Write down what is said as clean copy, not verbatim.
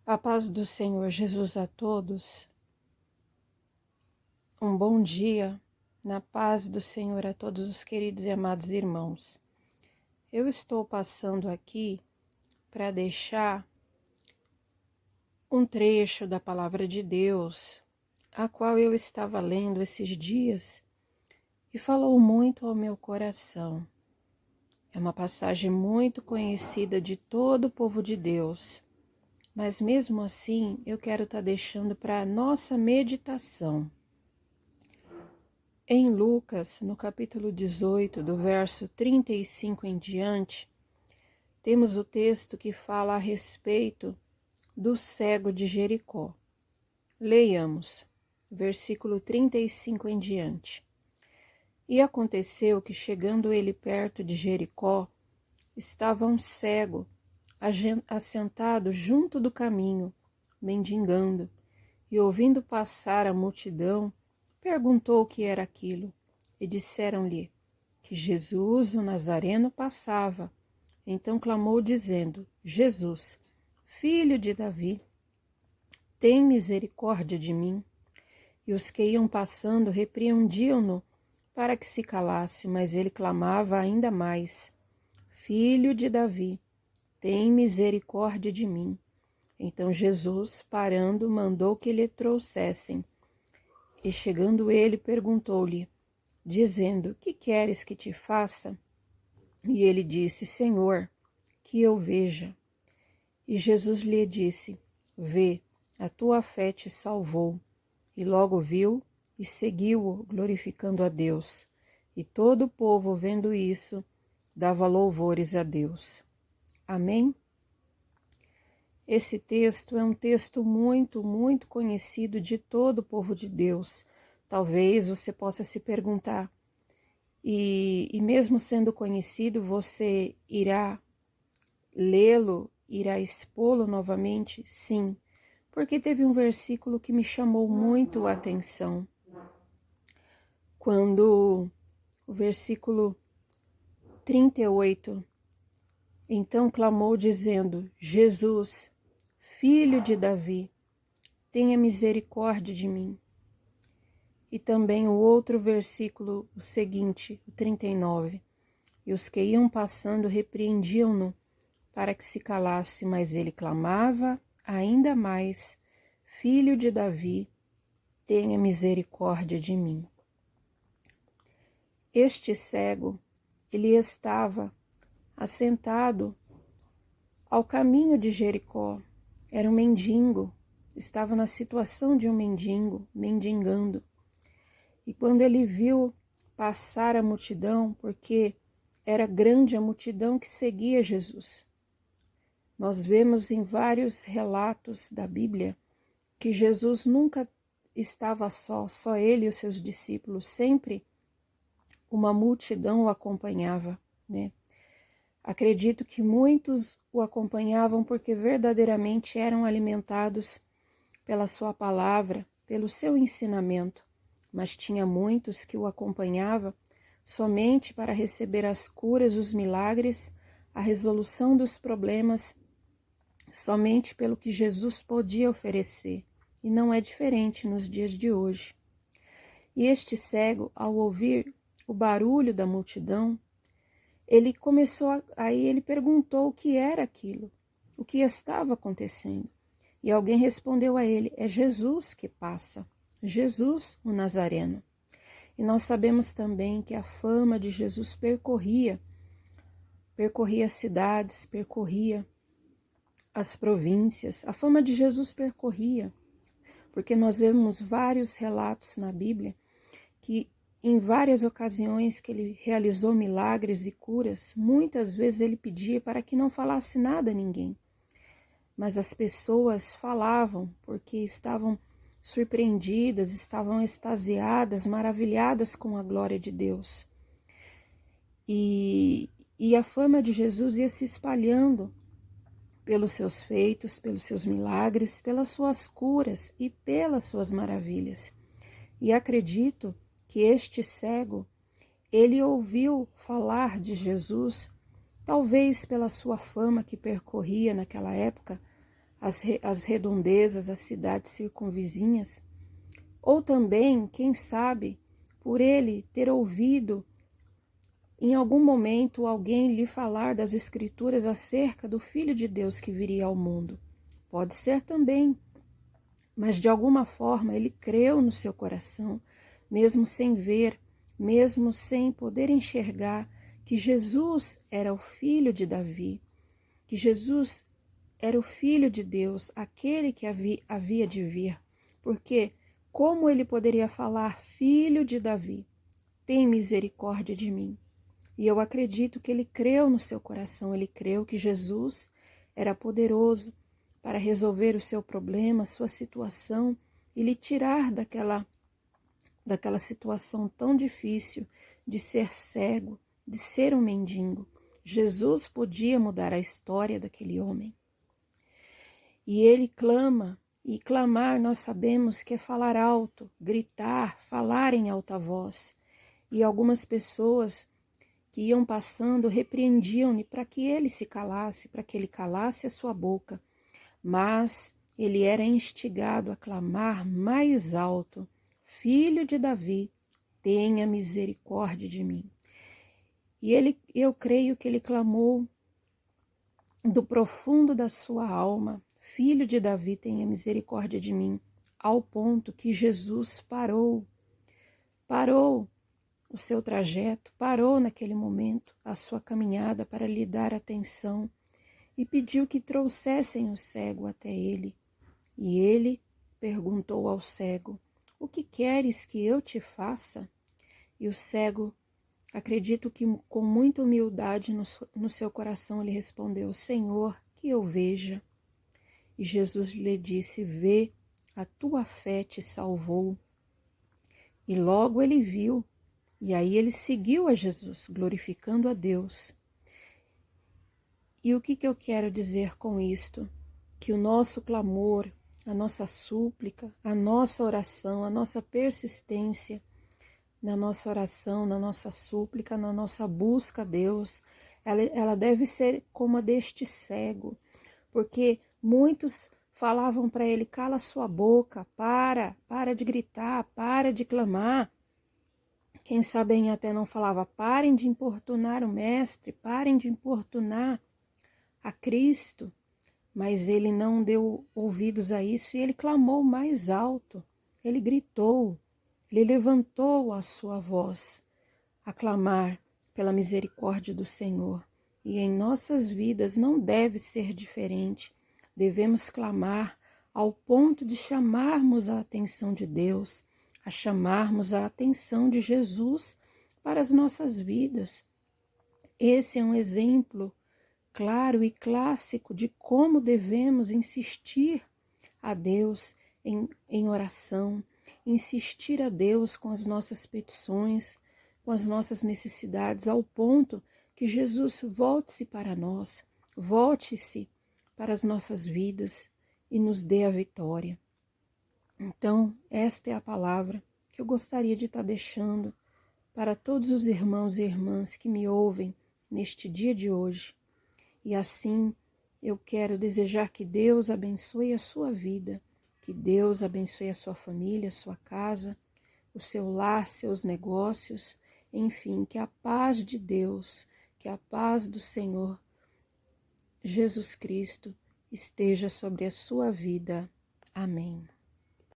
A paz do Senhor Jesus a todos. Um bom dia, na paz do Senhor a todos os queridos e amados irmãos. Eu estou passando aqui para deixar um trecho da Palavra de Deus, a qual eu estava lendo esses dias e falou muito ao meu coração. É uma passagem muito conhecida de todo o povo de Deus, mas mesmo assim eu quero estar deixando para a nossa meditação. Em Lucas, no capítulo 18, do verso 35 em diante, temos o texto que fala a respeito do cego de Jericó. Leiamos, versículo 35 em diante. E aconteceu que, chegando ele perto de Jericó, estava um cego, assentado junto do caminho, mendigando, e ouvindo passar a multidão, perguntou o que era aquilo, e disseram-lhe que Jesus, o Nazareno, passava. Então clamou, dizendo: Jesus, filho de Davi, tem misericórdia de mim. E os que iam passando repreendiam-no para que se calasse, mas ele clamava ainda mais: Filho de Davi, tem misericórdia de mim. Então Jesus, parando, mandou que lhe trouxessem. E chegando ele, perguntou-lhe, dizendo: Que queres que te faça? E ele disse: Senhor, que eu veja. E Jesus lhe disse: Vê, a tua fé te salvou. E logo viu e seguiu-o, glorificando a Deus. E todo o povo, vendo isso, dava louvores a Deus. Amém? Esse texto é um texto muito conhecido de todo o povo de Deus. Talvez você possa se perguntar, e mesmo sendo conhecido, você irá lê-lo, irá expô-lo novamente? Sim, porque teve um versículo que me chamou muito a atenção. Quando o versículo 38, então clamou dizendo: Jesus, filho de Davi, tenha misericórdia de mim. E também o outro versículo, o seguinte, o 39. E os que iam passando repreendiam-no para que se calasse, mas ele clamava ainda mais: Filho de Davi, tenha misericórdia de mim. Este cego, ele estava assentado ao caminho de Jericó. Era um mendigo, estava na situação de um mendigo, mendigando. E quando ele viu passar a multidão, porque era grande a multidão que seguia Jesus. Nós vemos em vários relatos da Bíblia que Jesus nunca estava só ele e os seus discípulos, sempre uma multidão o acompanhava, né? Acredito que muitos o acompanhavam porque verdadeiramente eram alimentados pela sua palavra, pelo seu ensinamento, mas tinha muitos que o acompanhavam somente para receber as curas, os milagres, a resolução dos problemas, somente pelo que Jesus podia oferecer, e não é diferente nos dias de hoje. E este cego, ao ouvir o barulho da multidão, ele perguntou o que era aquilo, o que estava acontecendo. E alguém respondeu a ele: é Jesus que passa, Jesus o Nazareno. E nós sabemos também que a fama de Jesus percorria as cidades, percorria as províncias. A fama de Jesus percorria, porque nós vemos vários relatos na Bíblia que em várias ocasiões que ele realizou milagres e curas, muitas vezes ele pedia para que não falasse nada a ninguém. Mas as pessoas falavam porque estavam surpreendidas, estavam extasiadas, maravilhadas com a glória de Deus. E a fama de Jesus ia se espalhando pelos seus feitos, pelos seus milagres, pelas suas curas e pelas suas maravilhas. E acredito que este cego, ele ouviu falar de Jesus, talvez pela sua fama que percorria naquela época as redondezas, as cidades circunvizinhas, ou também, quem sabe, por ele ter ouvido em algum momento alguém lhe falar das Escrituras acerca do Filho de Deus que viria ao mundo. Pode ser também, mas de alguma forma ele creu no seu coração, mesmo sem ver, mesmo sem poder enxergar que Jesus era o filho de Davi, que Jesus era o Filho de Deus, aquele que havia de vir. Porque como ele poderia falar, filho de Davi, tem misericórdia de mim? E eu acredito que ele creu no seu coração, ele creu que Jesus era poderoso para resolver o seu problema, sua situação e lhe tirar daquela situação tão difícil de ser cego, de ser um mendigo. Jesus podia mudar a história daquele homem. E ele clama, e clamar nós sabemos que é falar alto, gritar, falar em alta voz. E algumas pessoas que iam passando repreendiam-lhe para que ele se calasse, para que ele calasse a sua boca. Mas ele era instigado a clamar mais alto: Filho de Davi, tenha misericórdia de mim. E eu creio que ele clamou do profundo da sua alma: Filho de Davi, tenha misericórdia de mim, ao ponto que Jesus parou o seu trajeto, parou naquele momento a sua caminhada para lhe dar atenção e pediu que trouxessem o cego até ele. E ele perguntou ao cego: O que queres que eu te faça? E o cego, acredito que com muita humildade no seu coração, ele respondeu: Senhor, que eu veja. E Jesus lhe disse: Vê, a tua fé te salvou. E logo ele viu, e aí ele seguiu a Jesus, glorificando a Deus. E o que eu quero dizer com isto? Que o nosso clamor, a nossa súplica, a nossa oração, a nossa persistência na nossa oração, na nossa súplica, na nossa busca a Deus, ela deve ser como a deste cego, porque muitos falavam para ele: cala sua boca, para de gritar, para de clamar. Quem sabe até não falava: parem de importunar o mestre, parem de importunar a Cristo. Mas ele não deu ouvidos a isso e ele clamou mais alto, ele gritou, ele levantou a sua voz a clamar pela misericórdia do Senhor. E em nossas vidas não deve ser diferente. Devemos clamar ao ponto de chamarmos a atenção de Deus, a chamarmos a atenção de Jesus para as nossas vidas. Esse é um exemplo claro e clássico de como devemos insistir a Deus em oração, insistir a Deus com as nossas petições, com as nossas necessidades, ao ponto que Jesus volte-se para nós, volte-se para as nossas vidas e nos dê a vitória. Então, esta é a palavra que eu gostaria de estar deixando para todos os irmãos e irmãs que me ouvem neste dia de hoje. E assim, eu quero desejar que Deus abençoe a sua vida, que Deus abençoe a sua família, a sua casa, o seu lar, seus negócios, enfim, que a paz de Deus, que a paz do Senhor Jesus Cristo esteja sobre a sua vida. Amém.